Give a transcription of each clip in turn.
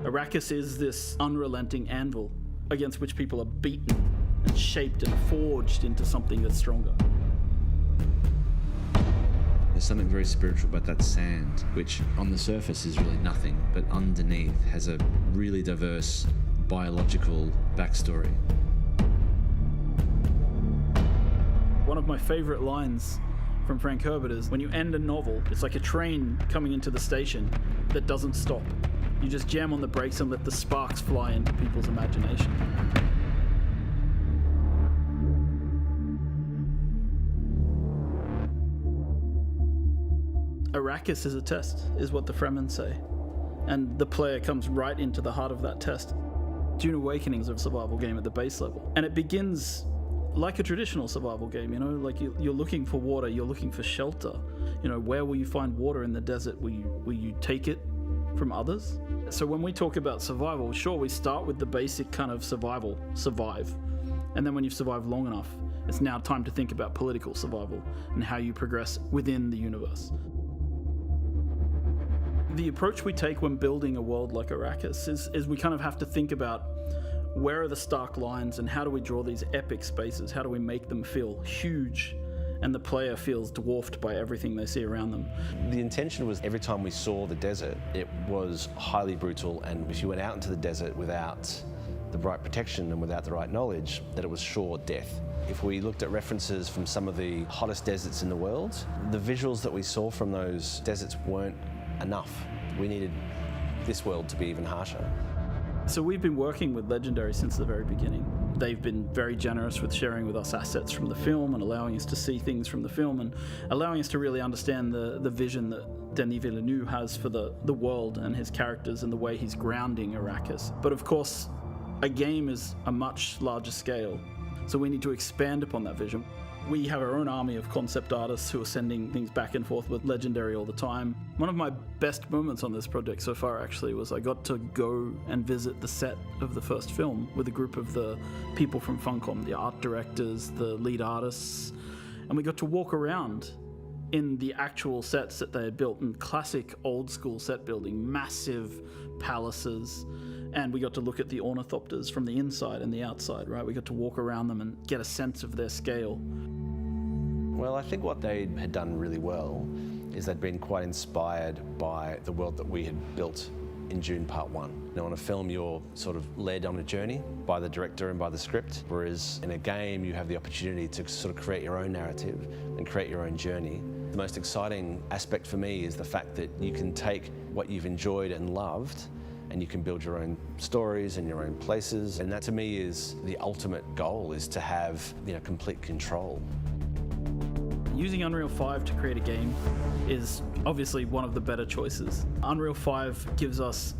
Arrakis is this unrelenting anvil against which people are beaten and shaped and forged into something that's stronger. There's something very spiritual about that sand, which on the surface is really nothing, but underneath has a really diverse biological backstory. One of my favorite lines from Frank Herbert is, when you end a novel, it's like a train coming into the station that doesn't stop. You just jam on the brakes and let the sparks fly into people's imagination. Arrakis is a test, is what the Fremen say. And the player comes right into the heart of that test. Dune Awakening is a survival game at the base level. And it begins like a traditional survival game, you know, like you're looking for water, you're looking for shelter. You know, where will you find water in the desert? Will you take it from others? So when we talk about survival, sure, we start with the basic kind of survive. And then when you've survived long enough, it's now time to think about political survival and how you progress within the universe. The approach we take when building a world like Arrakis is we kind of have to think about where are the stark lines and how do we draw these epic spaces? How do we make them feel huge and the player feels dwarfed by everything they see around them? The intention was every time we saw the desert, it was highly brutal, and if you went out into the desert without the right protection and without the right knowledge, that it was sure death. If we looked at references from some of the hottest deserts in the world, the visuals that we saw from those deserts weren't enough. We needed this world to be even harsher. So we've been working with Legendary since the very beginning. They've been very generous with sharing with us assets from the film and allowing us to see things from the film and allowing us to really understand the vision that Denis Villeneuve has for the world and his characters and the way he's grounding Arrakis. But of course, a game is a much larger scale, so we need to expand upon that vision. We have our own army of concept artists who are sending things back and forth with Legendary all the time. One of my best moments on this project so far actually was I got to go and visit the set of the first film with a group of the people from Funcom, the art directors, the lead artists, and we got to walk around in the actual sets that they had built in classic old school set building, massive palaces, and we got to look at the ornithopters from the inside and the outside, right? We got to walk around them and get a sense of their scale. Well, I think what they had done really well is they'd been quite inspired by the world that we had built in Dune Part 1. Now, on a film, you're sort of led on a journey by the director and by the script, whereas in a game, you have the opportunity to sort of create your own narrative and create your own journey. The most exciting aspect for me is the fact that you can take what you've enjoyed and loved and you can build your own stories and your own places. And that to me is the ultimate goal, is to have, you know, complete control. Using Unreal 5 to create a game is obviously one of the better choices. Unreal 5 gives us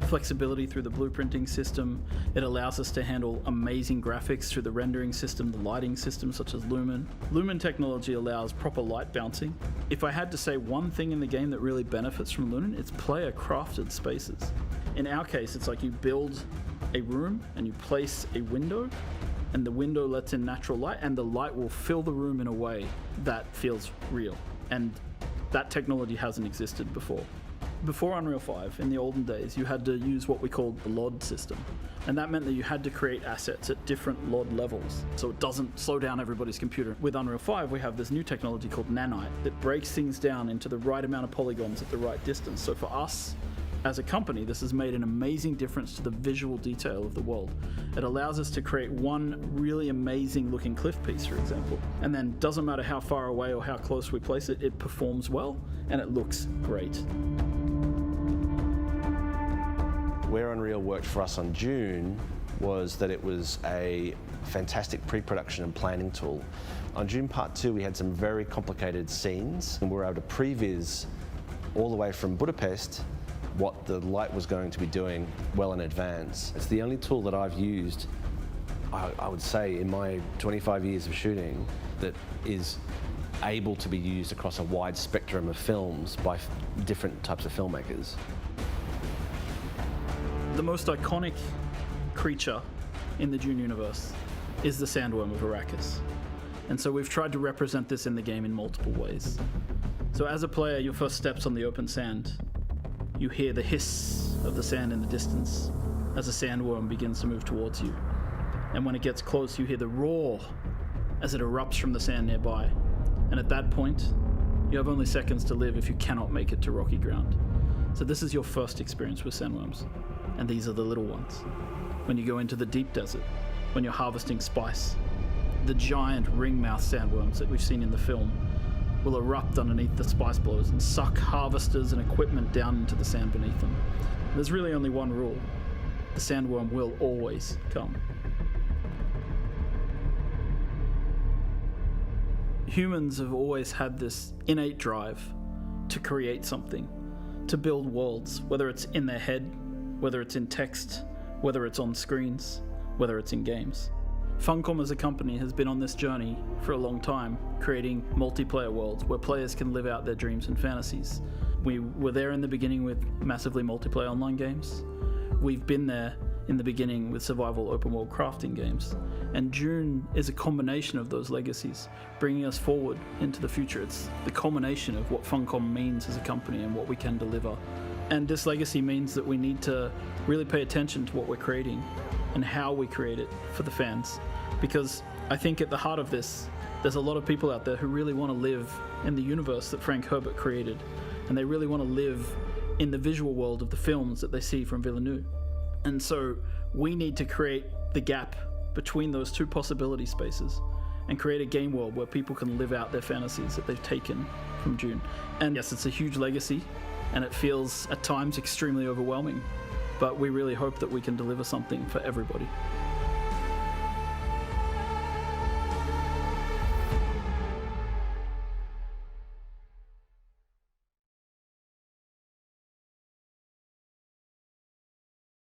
flexibility through the blueprinting system. It allows us to handle amazing graphics through the rendering system, the lighting system such as Lumen. Lumen technology allows proper light bouncing. If I had to say one thing in the game that really benefits from Lumen, it's player crafted spaces. In our case, it's like you build a room and you place a window, and the window lets in natural light, and the light will fill the room in a way that feels real. And that technology hasn't existed before. Before Unreal 5, in the olden days, you had to use what we called the LOD system. And that meant that you had to create assets at different LOD levels, so it doesn't slow down everybody's computer. With Unreal 5, we have this new technology called Nanite that breaks things down into the right amount of polygons at the right distance. So for us, as a company, this has made an amazing difference to the visual detail of the world. It allows us to create one really amazing looking cliff piece, for example, and then doesn't matter how far away or how close we place it, it performs well and it looks great. Where Unreal worked for us on Dune was that it was a fantastic pre-production and planning tool. On Dune Part 2, we had some very complicated scenes, and we were able to previs all the way from Budapest what the light was going to be doing well in advance. It's the only tool that I've used, I would say, in my 25 years of shooting that is able to be used across a wide spectrum of films by different types of filmmakers. The most iconic creature in the Dune universe is the sandworm of Arrakis. And so we've tried to represent this in the game in multiple ways. So as a player, your first step's on the open sand. you hear the hiss of the sand in the distance as a sandworm begins to move towards you. And when it gets close, you hear the roar as it erupts from the sand nearby. And at that point, you have only seconds to live if you cannot make it to rocky ground. So this is your first experience with sandworms, and these are the little ones. When you go into the deep desert, when you're harvesting spice, the giant ring-mouth sandworms that we've seen in the film will erupt underneath the spice blows and suck harvesters and equipment down into the sand beneath them. There's really only one rule: the sandworm will always come. Humans have always had this innate drive to create something, to build worlds, whether it's in their head, whether it's in text, whether it's on screens, whether it's in games. Funcom as a company has been on this journey for a long time, creating multiplayer worlds where players can live out their dreams and fantasies. We were there in the beginning with massively multiplayer online games. We've been there in the beginning with survival open world crafting games. And Dune is a combination of those legacies, bringing us forward into the future. It's the culmination of what Funcom means as a company and what we can deliver. And this legacy means that we need to really pay attention to what we're creating and how we create it for the fans. Because I think at the heart of this, there's a lot of people out there who really want to live in the universe that Frank Herbert created. And they really want to live in the visual world of the films that they see from Villeneuve. And so we need to create the gap between those two possibility spaces and create a game world where people can live out their fantasies that they've taken from Dune. And yes, it's a huge legacy, and it feels at times extremely overwhelming, but we really hope that we can deliver something for everybody.